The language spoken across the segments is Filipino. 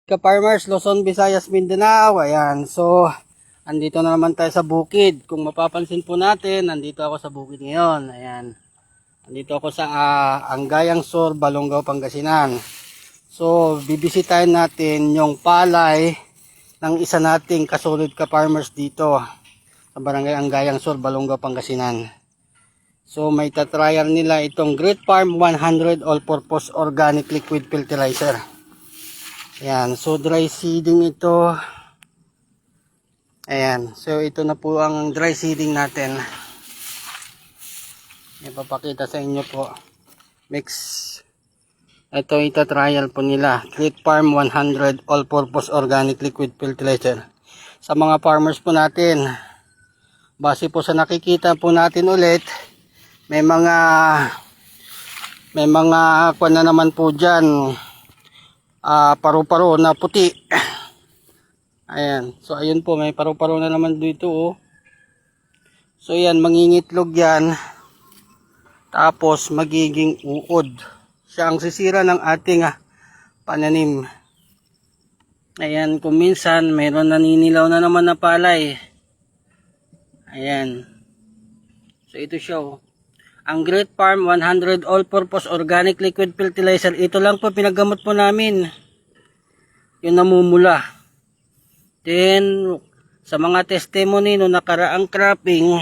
Ka-farmers, Luzon, Visayas, Mindanao. Ayan, so andito na naman tayo sa bukid. Kung mapapansin po natin, nandito ako sa bukid ngayon. Ayan, andito ako sa Anggayang Sur, Balongaw, Pangasinan. So bibisitahin natin yung palay ng isa nating kasulid ka-farmers dito sa Barangay Anggayang Sur, Balongaw, Pangasinan. So may tatrial nila itong Great Farm 100 All-Purpose Organic Liquid Fertilizer. Ayan, so dry seeding ito. Ayan, so ito na po ang dry seeding natin. Ipapakita sa inyo po. Mix. Ito ita-trial po nila. Great Farm 100 All-Purpose Organic Liquid Fertilizer. Sa mga farmers po natin, base po sa nakikita po natin ulit, may mga kuwan na naman po dyan. Paru-paro na puti. Ayan. So ayun po, may paru-paro na naman dito oh. So yan, mangingitlog yan. Tapos magiging uod. Siya ang sisira ng ating pananim. Ayan, kung minsan mayroon naninilaw na naman na palay. Ayan. So ito siya oh. Ang Great Farm 100 All-Purpose Organic Liquid Fertilizer. Ito lang po pinagamot po namin. Yung namumula. Then, sa mga testimony no nakaraang cropping,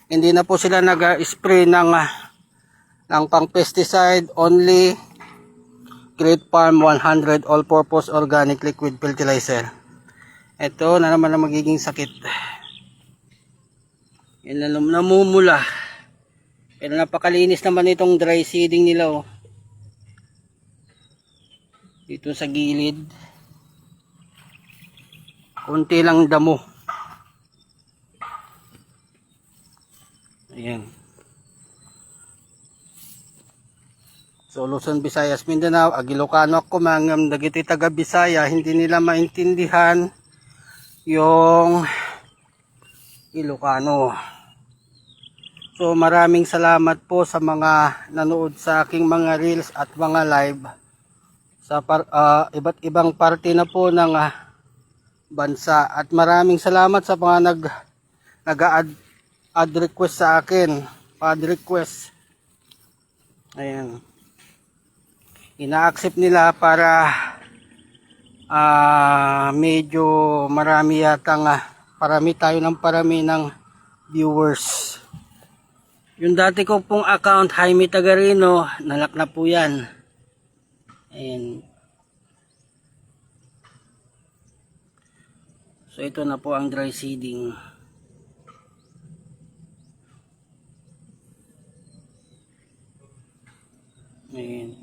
hindi na po sila nag-spray ng pang-pesticide. Only Great Farm 100 All-Purpose Organic Liquid Fertilizer. Ito na naman ang magiging sakit. Yan na namumula. Pero napakalinis naman itong dry seeding nila oh. Dito sa gilid. Kunti lang damo. Ayan. So Luzon, Visayas, Mindanao, Agilocano ako mangam dagiti taga Bisaya, hindi nila maintindihan yung Ilocano. So maraming salamat po sa mga nanood sa aking mga reels at mga live sa iba't ibang parte na po ng bansa. At maraming salamat sa mga nag-add request sa akin. Add request. Ayan. Ina-accept nila para medyo marami yatang parami tayo ng parami ng viewers. Yung dati ko pong account, Jaime Tagarino, nalak na po yan. Ayan. So ito na po ang dry seeding. Ayan.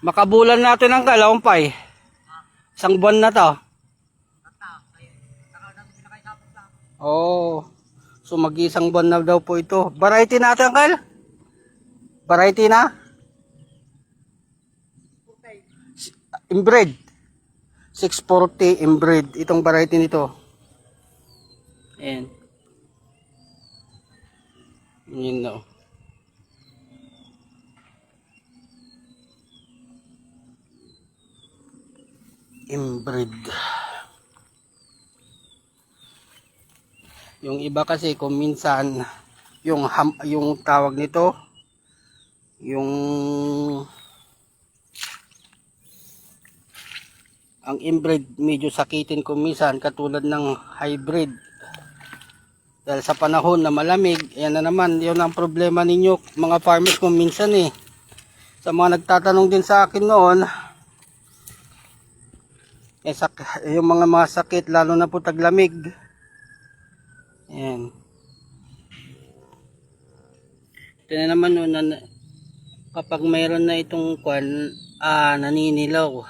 Makabulan natin ang kalampay. Isang buwan na to. Oh. So mag-isang buwan na daw po ito. Variety natin, Kyle? Variety na? Inbred. 640 inbred. Itong variety nito. Ayan. Yun na. Inbred. Yung iba kasi kung minsan yung tawag nito yung ang inbred medyo sakitin kung minsan katulad ng hybrid dahil sa panahon na malamig. Yan na naman, yun ang problema ninyo mga farmers kung minsan sa mga nagtatanong din sa akin noon yung mga sakit lalo na po taglamig. Ayan. Ito na naman no, kapag mayroon na itong kwan, naninilaw.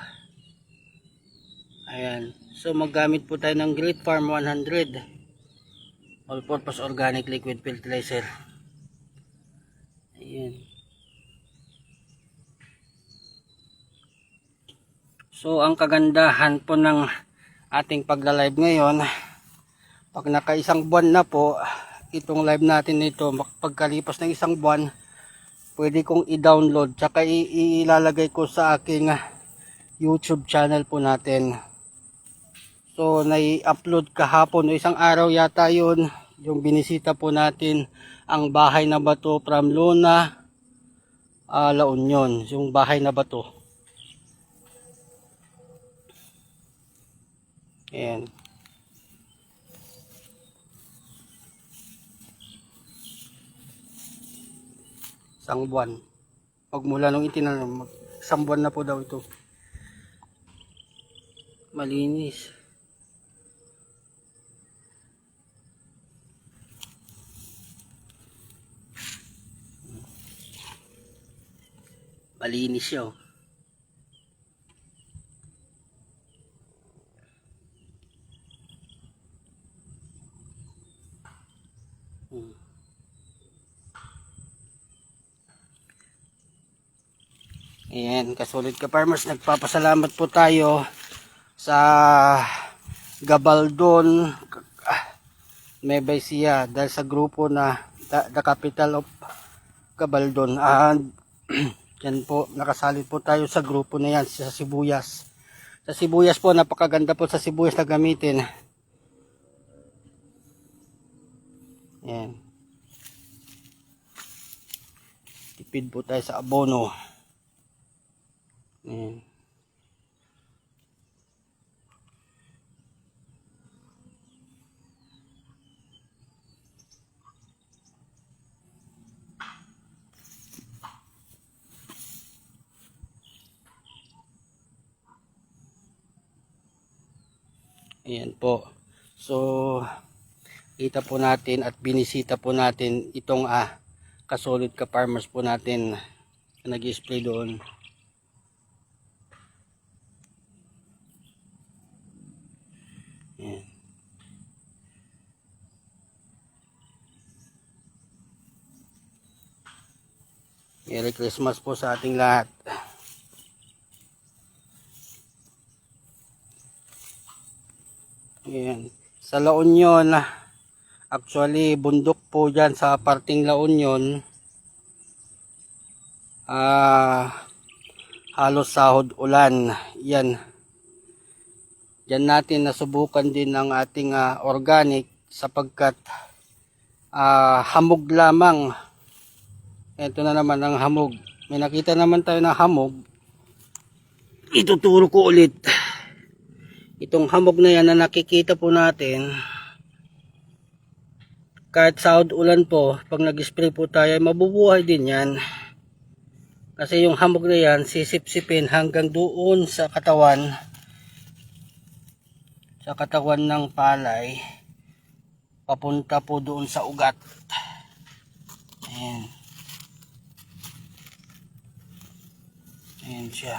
Ayan. So maggamit po tayo ng Great Farm 100 All-Purpose Organic Liquid Fertilizer. Ayan. So ang kagandahan po ng ating pagla-live ngayon, pag naka-isang buwan na po itong live natin nito, pagkalipas ng isang buwan pwede kong i-download tsaka ilalagay ko sa aking YouTube channel po natin. So nai-upload kahapon o isang araw yata yun, yung binisita po natin ang bahay na bato from Luna, La Union, yung bahay na bato. Ayan. Isang buwan. Magmula nung itinanim, isang buwan na po daw ito. Malinis. Malinis siya oh. Ayan, kasulit ka farmers, nagpapasalamat po tayo sa Gabaldon Nueva Ecija dahil sa grupo na The Capital of Gabaldon. And yan po, nakasalit po tayo sa grupo na yan sa sibuyas. Sa sibuyas po, napakaganda po sa sibuyas na gamitin. Ayan. Tipid po tayo sa abono. Ayan. Ayan po. So, kita po natin at binisita po natin itong kasolid ka farmers po natin na nag-spray doon. Ayan. Merry Christmas po sa ating lahat. Ayan. Sa La Union, actually bundok po dyan sa parting La Union. Halos sahod ulan. Yan. Diyan natin nasubukan din ang ating organic sapagkat hamog lamang. Ito na naman ang hamog. May nakita naman tayo ng hamog. Ituturo ko ulit. Itong hamog na yan na nakikita po natin, kahit sahod ulan po, pag nag-spray po tayo, mabubuhay din yan. Kasi yung hamog na yan, sisip-sipin hanggang doon sa katawan ng palay, papunta po doon sa ugat. Ayan. Ayan siya.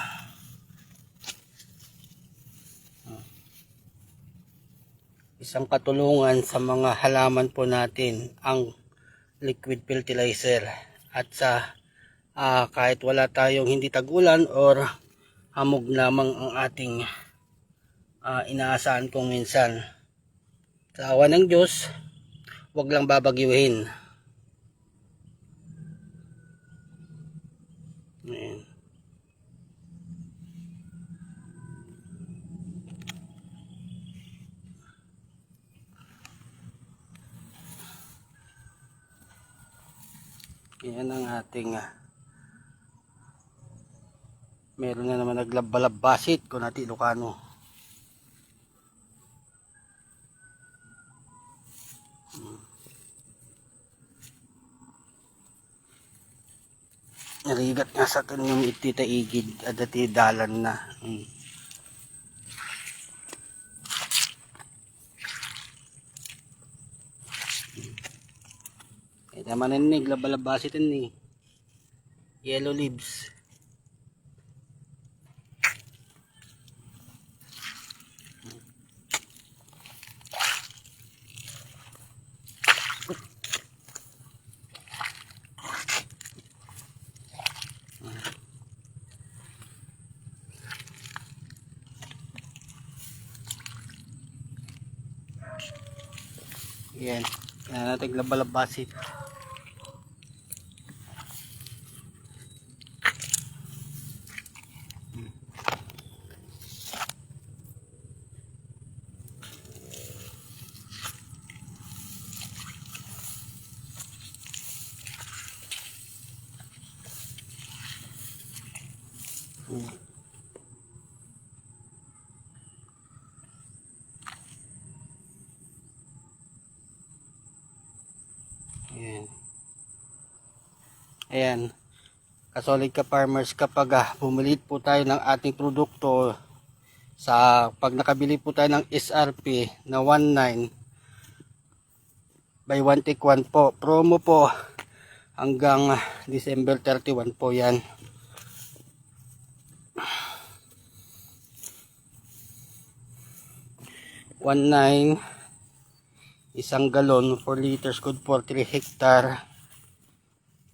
Isang katulungan sa mga halaman po natin ang liquid fertilizer. At sa kahit wala tayong hindi tag-ulan or hamog lamang ang ating inaasahan kung minsan. Sa awa ng Diyos, wag lang babagyuhin. Ayan. Yan ang ating meron na naman naglabalabasit kung natin Ilocano. Narigat nga sa atin yung ititaigid at dati dalan na. Kaya naman nanig, labalabasit ni yellow leaves. Yan. Yan natin labalabasit. Ayan. Ayan. Kasolid ka farmers, kapag bumili po tayo ng ating produkto, pag nakabili po tayo ng SRP na 19 by 1 take 1 po, promo po hanggang December 31 po yan. 19 isang galon, 4 liters, good for 3 hectare.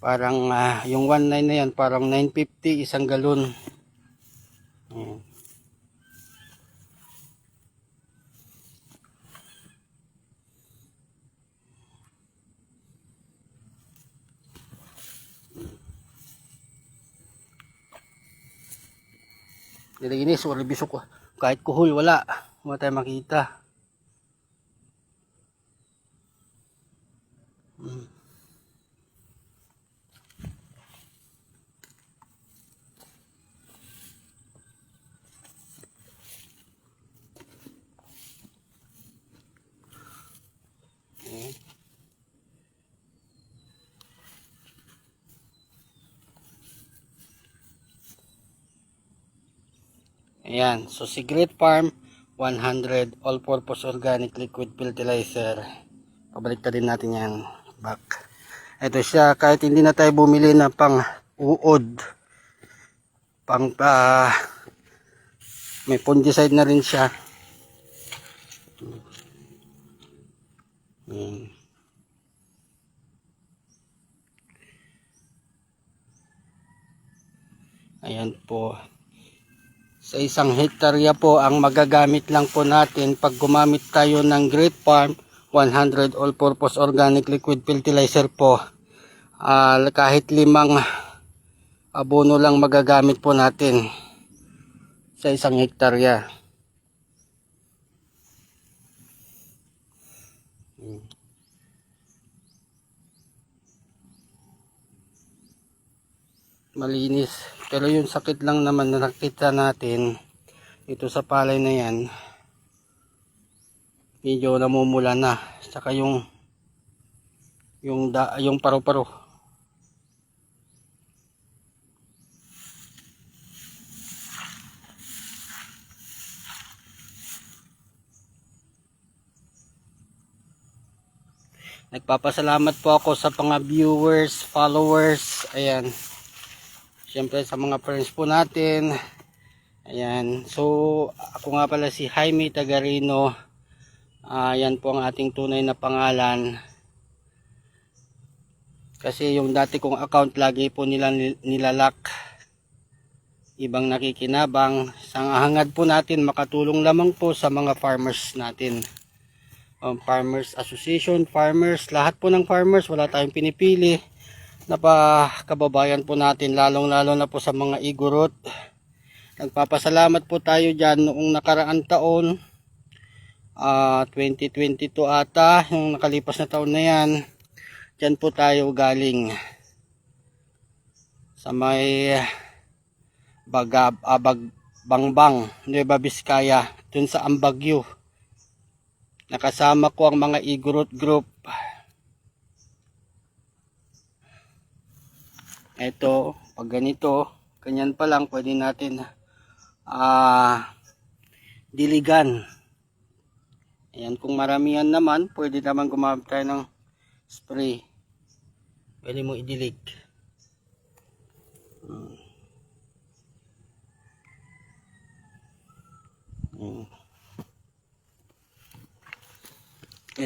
Parang yung 19 na yan parang 950 isang galon. Ayan. Nilinis, wala bisok, kahit kuhol wala tayo makita. Ayan, so si Great Farm 100 all-purpose organic liquid fertilizer. Pabalik din natin yan back. Ito siya, kahit hindi na tayo bumili na pang uod, pang may fungicide na rin siya. Ayan po. Sa isang hektarya po, ang magagamit lang po natin pag gumamit tayo ng Great Farm 100 all-purpose organic liquid fertilizer po. Kahit 5 abono lang magagamit po natin sa isang hektarya. Malinis. Pero yung sakit lang naman na nakita natin ito sa palay na yan, medyo namumula na. Saka yung paru-paro. Nagpapasalamat po ako sa mga viewers, followers, ayan. Siyempre sa mga friends po natin. Ayan. So, ako nga pala si Jaime Tagarino. Ayan po ang ating tunay na pangalan. Kasi yung dati kong account lagi po nilalak. Ibang nakikinabang. Sa hangad po natin makatulong lamang po sa mga farmers natin. Farmers Association, farmers, lahat po ng farmers, wala tayong pinipili. Napakababayan po natin, lalong-lalo na po sa mga igorot. Nagpapasalamat po tayo dyan noong nakaraang taon, 2022 ata, yung nakalipas na taon na yan. Dyan po tayo galing sa may Bangbang, Nueva Vizcaya, dun sa Ambagyo. Nakasama ko ang mga igorot group. Ito, pag ganito, ganyan pa lang, pwede natin diligan. Ayan, kung maramihan naman, pwede naman gumamit tayo ng spray. Pwede mo idilig.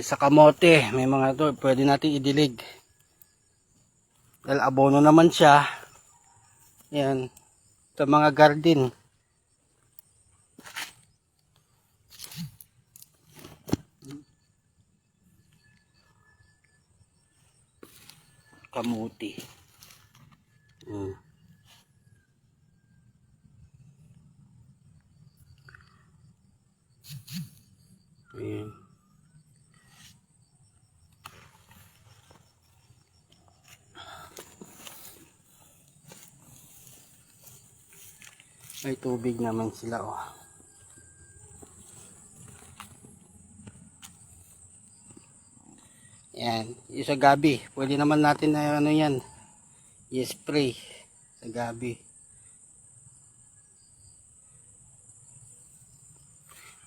Sa kamote, may mga to, pwede natin idilig. Dahil abono naman siya. Yan. Sa mga garden. Kamuti. Ayan. May tubig naman sila oh. Yan, yung sa gabi, pwede naman natin na ano yan, i-spray sa gabi.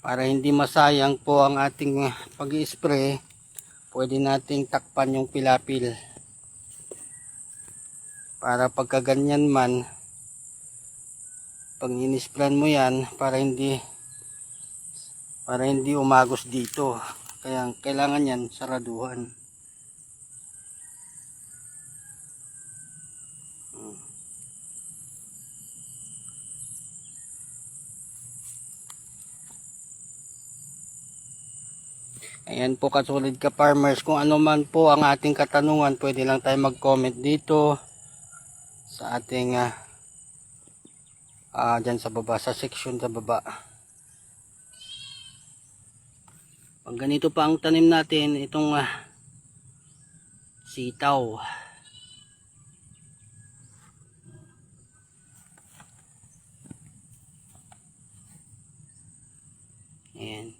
Para hindi masayang po ang ating pag-i-spray, pwede nating takpan yung pilapil. Para pagka ganyan man, pag in-sprayan mo yan, para hindi umagos dito. Kaya kailangan yan saraduhan. Ayan po kasulid ka farmers, kung ano man po ang ating katanungan, pwede lang tayo mag-comment dito sa ating dyan sa baba, sa section sa baba. Pag ganito pa ang tanim natin, itong sitaw. Ayan.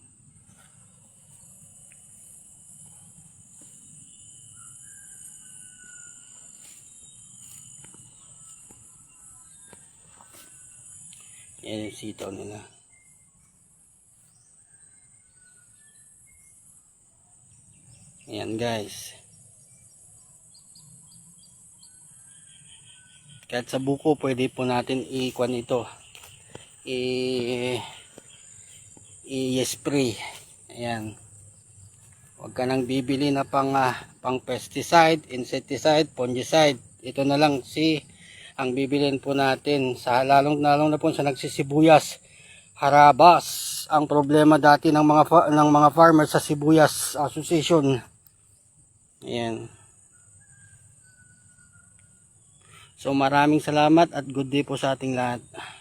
Yan yung sitaw nila. Ayan guys. Kahit sa buko pwede po natin i-kuan ito. I-spray. Ayan. Huwag ka nang bibili na pang pesticide, insecticide, fungicide. Ito na lang ang bibilin po natin sa lalong na po sa nagsisibuyas, harabas. Ang problema dati ng mga farmers sa Sibuyas Association. Ayan. So maraming salamat at good day po sa ating lahat.